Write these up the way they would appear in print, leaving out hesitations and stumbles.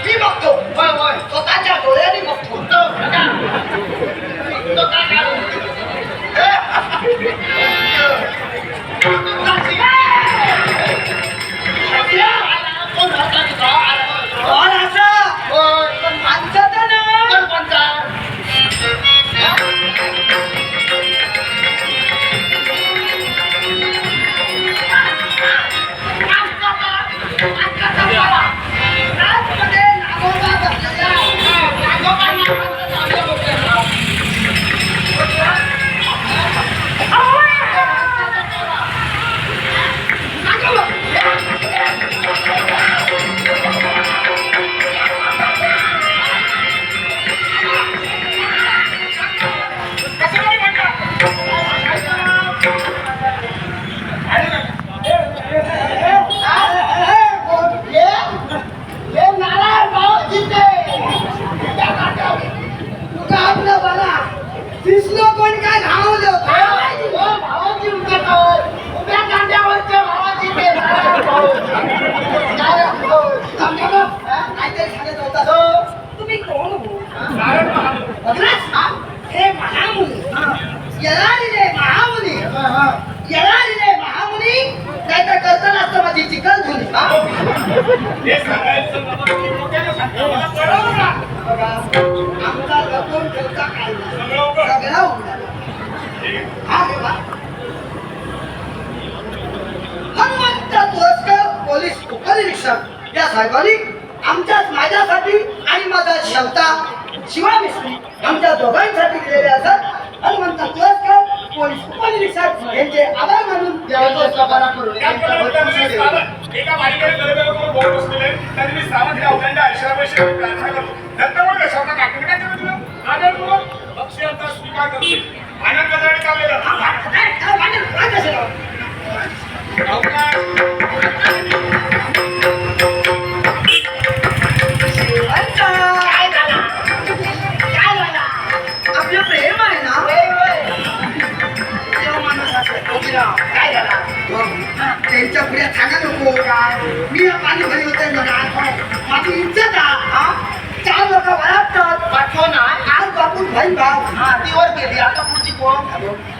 मी बघतो स्वतःच्या डोळ्याने बघतो दिसलो कोण काय धावलं भावाची उभ्या कांद्यावरच्या भावाची काहीतरी सांगत होता तुम्ही कोण हो हे महामुनी येणारे महामुनी येणारे महामुनी काहीतरी करताना असतं माझी चिकन धुली आमचा लपून ठेवता काय सगळा हनुमंत तुळसकर पोलीस उपनिरीक्षक या साहेबांनी माझ्यासाठी आणि माझा शब्दा शिवा मिस्त्री आमच्या दोघांसाठी दिलेले असत. हनुमंत तुळसकर पोलीस उपनिरीक्षक यांचे आभार मानून एका बाईकडे गरबेवर बोट बसलेले त्यांनी सावंत अवघंड ऐश्वर्याशी प्रार्थना करतो. नंतर मग शब्द काढून काय केलं तुला आदर करून बक्षिसाचा स्वीकार करते. आनंद गजाने चाललेलं आपलं प्रेम आहे ना काय झाला त्यांच्या पुढे सांगा नको मी पाणी भरी होते माझी इज्जत चार लोक वळतात पाठव ना आज बापून भाई भाव तीवर गेली आता पुढची कोण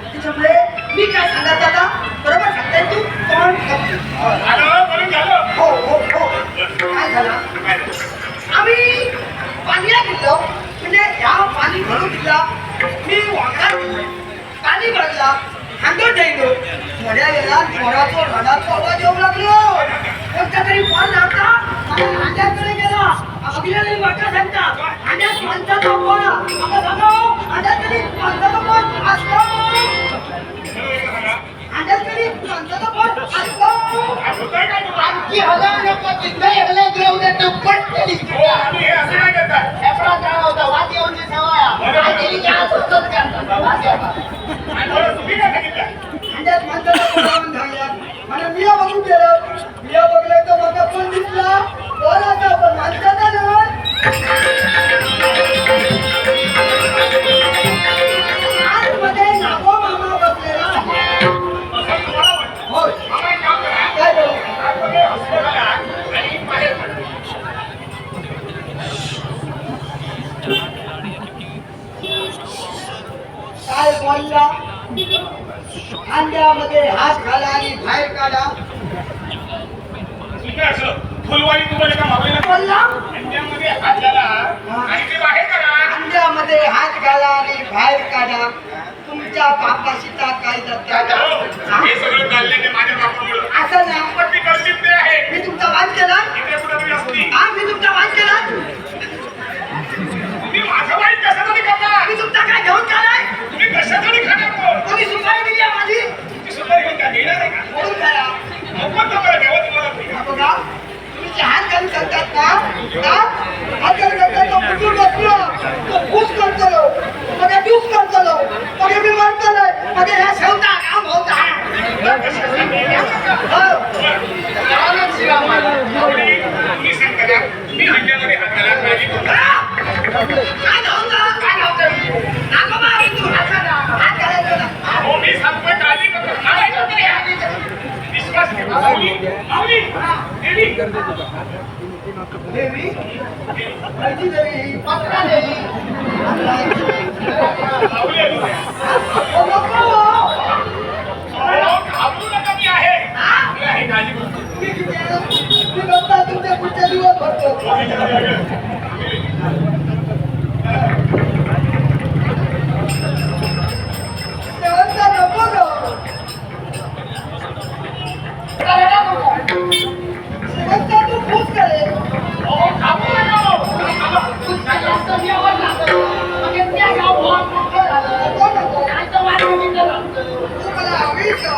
त्याच्यामुळे मी काय सांगत आता बरोबर सांगताय तू कोण हो हो हो काय झालं आम्ही पाण्याला गेलो म्हणजे ह्या पाणी भरून दिला मी वांगा पाणी भरला हांडून ठेवलो थोड्या वेळात पोराचा रडाचा आवाज येऊ लागलो कोणत्या तरी फोन लावता हांड्याकडे गेला अभिनय वाटा सांगता हांड्यात माणसाचा फोन आता सांगो हांड्याकडे माणसाचा फोन असतो हांड्याकडे माणसाचा फोन असतो आणखी हजार लोक तिथे एकले घेऊन येतो पटकन होता वाद येऊनची सवय हांड्यात माणसाचा फोन झाला मला मिया बघून गेलं मिया बघलं तर माझा फोन दिसला कोणाचा पण माणसाचा नव्हे आतमध्ये नागो मामा बसलेला होय काय बोलू काय बोलला अंड्यामध्ये हात घाला आणि बाहेर काढा फुलवाडी तुम्हाला का मागणी बोलला अंड्यामध्ये हात घाला आणि ते बाहेर काढा अंड्यामध्ये हात घाला आणि बाहेर काढा तुमच्या बापाशीचा कायदा हे सगळं चाललेले माझ्या बापामुळे असं ना पण ती कर्तव्य आहे मी तुमचा वाद केला इथे कुठे असती मी तुमचा वाद केला तुम्ही माझं वाईट कशासाठी करता मी तुमचा काय घेऊन चालाय तुम्ही कशासाठी खाणार तुम्ही सुपारी दिली आहे माझी तुम्ही सुद्धा घेऊन का घेणार आहे का म्हणून करा मोफत नंबर घ्यावा तुम्हाला बघा तुम्ही जे हात घालून करतात ना हात घालून करतात तो कुठून बसलो तो फूस करतो मग ज्यूस करतो मग मी म्हणतो मग ह्या शेवटा काम होता तुम्ही सांगता का मी हंड्यामध्ये हात घाला माझी हो मी सांगतोय काळजी करतो विश्वास ठेवा देवी देवी कायची देवी पत्रा देवी माऊली आहे तुम्ही. ओ नको अहो, घाबरू नका, मी आहे. मी आहे, काळजी करू नका. मी बघता तुमच्या पुढच्या दिवस भरतो देवांचा नको गं. देवांचा तू खुश करेल अहो, घाबरू नका हो. तू मला हवीच का?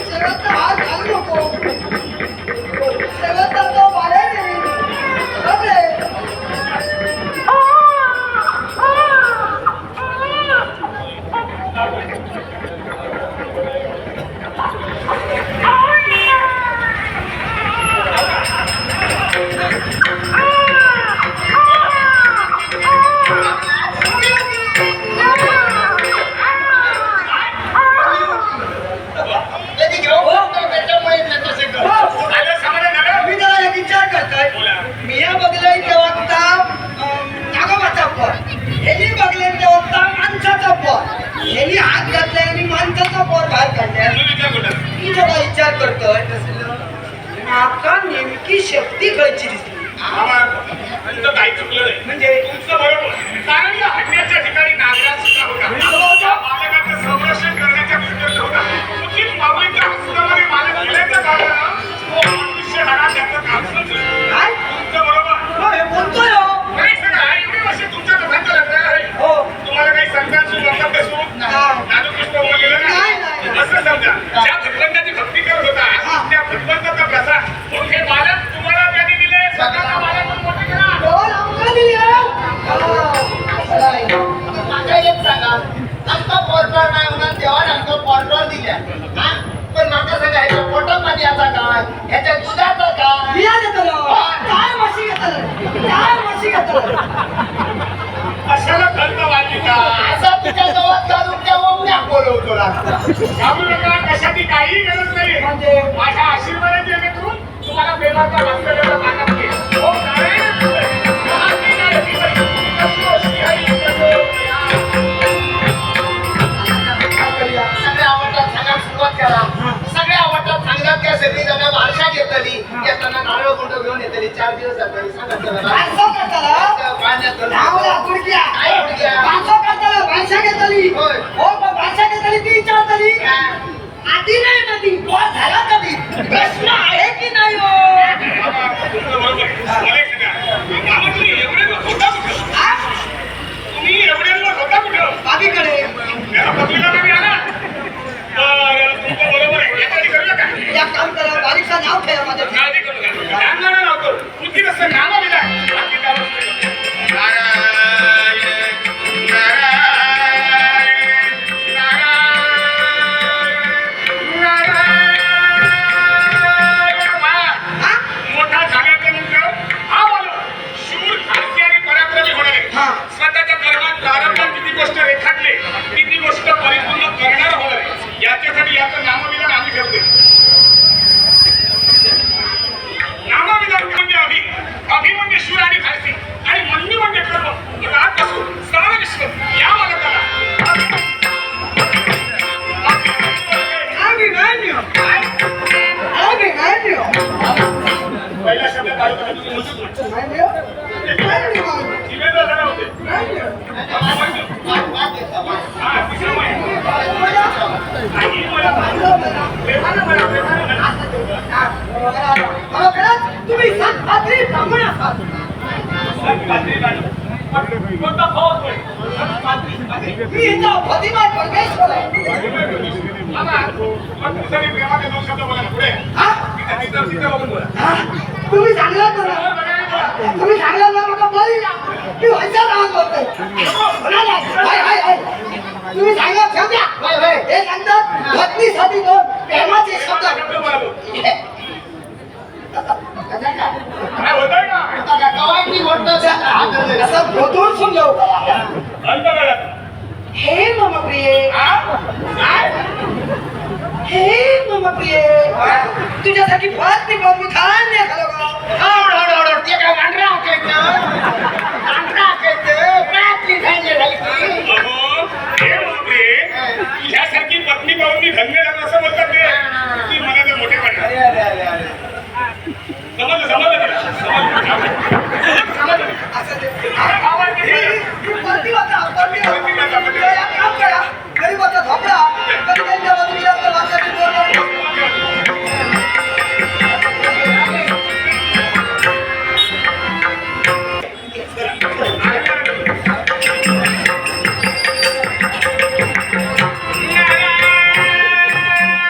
शेवटचा हात घालू नको. शेवटचा तो बाहेर येईल. बघ रे. आलं, समाधान झालं? मी जरा एक विचार करतोय. बोला. मिया बघले तेव्हा नागोबाचा पर ह्यानी बघले तेव्हा माणसाचा पर ह्यानी हात घातलाय आणि माणसाचा पर बाहेर काढलाय. तुम्ही विचार करा. मी जेव्हा विचार करतोय माका नेमकी शक्ती कळची दिसली. बाबा, तुमचं काही चुकलं नाही. म्हणजे तुमचं बरोबर. कारण या हटण्याच्या ठिकाणी नागराज सुद्धा होता. त्या बालकाचं संरक्षण करण्याच्या दृष्टीने होता. उचित माऊलीच्या हस्तामध्ये बालक गेल्याच्या कारणानं तो मनुष्य हाडा त्याचं काम सुरू झालं. काय तुमचं बरोबर. हो, हे बोलतोय हो. नाही सगळं एवढे वर्ष तुमच्या दोघांचं लग्न आहे. हो तुम्हाला काही संतांशी लोकांत असो नादुकृष्ण होऊन गेलं नाही, ना नाही. असं समजा ज्या भगवंताची भक्ती करत होता त्या भगवंताचा प्रसाद म्हणून हे बालक तुम्हाला त्यांनी दिले. स्वतःचा बालक म्हणून मोठे करा. डोल आमका दिली हो. असं आहे. माझ्या एक सांगा आमचा पोर्टर नाही होणार तेव्हा आमचा पोर्टर दिल्या हा? पण माझ्या सांगा ह्याच्या पोटामध्ये काय ह्याच्या दुधाचं काय बिया घेतलं. काय म्हशी घेतलं. काय म्हशी घेतलं. कशाला खर्च वाढली का असा तुझ्या जवळ चालून त्या ओमल्या बोलवतो लागला घाबरू नका. कशाची काही गरज नाही. म्हणजे माझ्या आशीर्वादाच्या जेणेकरून तुम्हाला प्रेमाचा वास्तव्याचा ताकद मिळेल. हो नारायण सगळ्या आवडतात सांगायला सुरुवात करा सगळ्या आवडतात सांगतात त्या सगळी जण भारशा घेतली येताना नारळ गुंड घेऊन येतली 4 दिवस जातली सांगा माणसं करताला. पाण्यात नावला गुडघ्या. काय गुडघ्या? माणसं करताला. भाषा घेतली. होय. हो पण भाषा घेतली ती विचारतली. आधी नाही नदी बॉल झाला कधी प्रश्न आहे की नाही हो. आ? तुम्ही एवढ्यांवर होता कुठं बाबीकडे त्याला पत्रिका नाही आला. तुमचं बरोबर आहे. यासाठी करूया का? या काम करा. बारीकचं नाव ठेवा माझ्या. काळजी करू नका. नाव लावतो. तुमची कसं नाव दिला बाकी काय वस्तू नाही. नारायण नारायण नारायण नारायण हा? मोठा झाल्यानंतर हा बोलो शूर धाडसी आणि पराक्रमी होणार आहे. हा. स्वतःच्या कर्मात प्रारंभात किती गोष्ट रेखाटले किती गोष्ट परिपूर्ण करणार होणार आहे. याच्यासाठी याचं नामविधान आम्ही ठेवतोय. नामविधान म्हणजे अभि म्हणजे शूर आणि धाडसी आणि मन्नी म्हणजे कर्म. आजपासून सारा विश्व या बालकाला अभिमन्यू. अभिमन्यू. पहिल्या शब्दात आलो तर तुम्ही म्हणतो. अभिमन्यू. अभिमन्यू. जिवेदार झाला होते. अभिमन्यू. हा, तिसरं म्हण. आई मला प्रेमानं म्हणा, प्रेमानं म्हणा. मला खरंच तुम्ही सातपात्री ब्राह्मण आहात. कोणता भाव होतोय? मी इथं भदिमा परमेश्वर आहे. बाबा, मग तुमच्याकडे प्रेमाचे दोन शब्द बोला ना, पुढे. हा? तिथं बघून बोला. हा? तुम्ही सांगलात ना. तुम्ही सांगलात ना मला बळी ना. मी व्हायचा राहत बोलतोय. म्हणाला, हाय, हाय, हाय. तुम्ही सांगा ठेव द्या. हे सांगतात पत्नीसाठी दोन प्रेमाचे शब्द. शब्द बोला तो. काय होतंय का? असं गोधून समजावू का? अंत काळात. हे मम प्रिये. हा? काय? हे मम प्रिये तुझ्यासाठी फार ती बाबू धान्य झालं का हळूहळू ते काय वांढरा हाकायचं वांढरा हाकायचं प्राची झाली की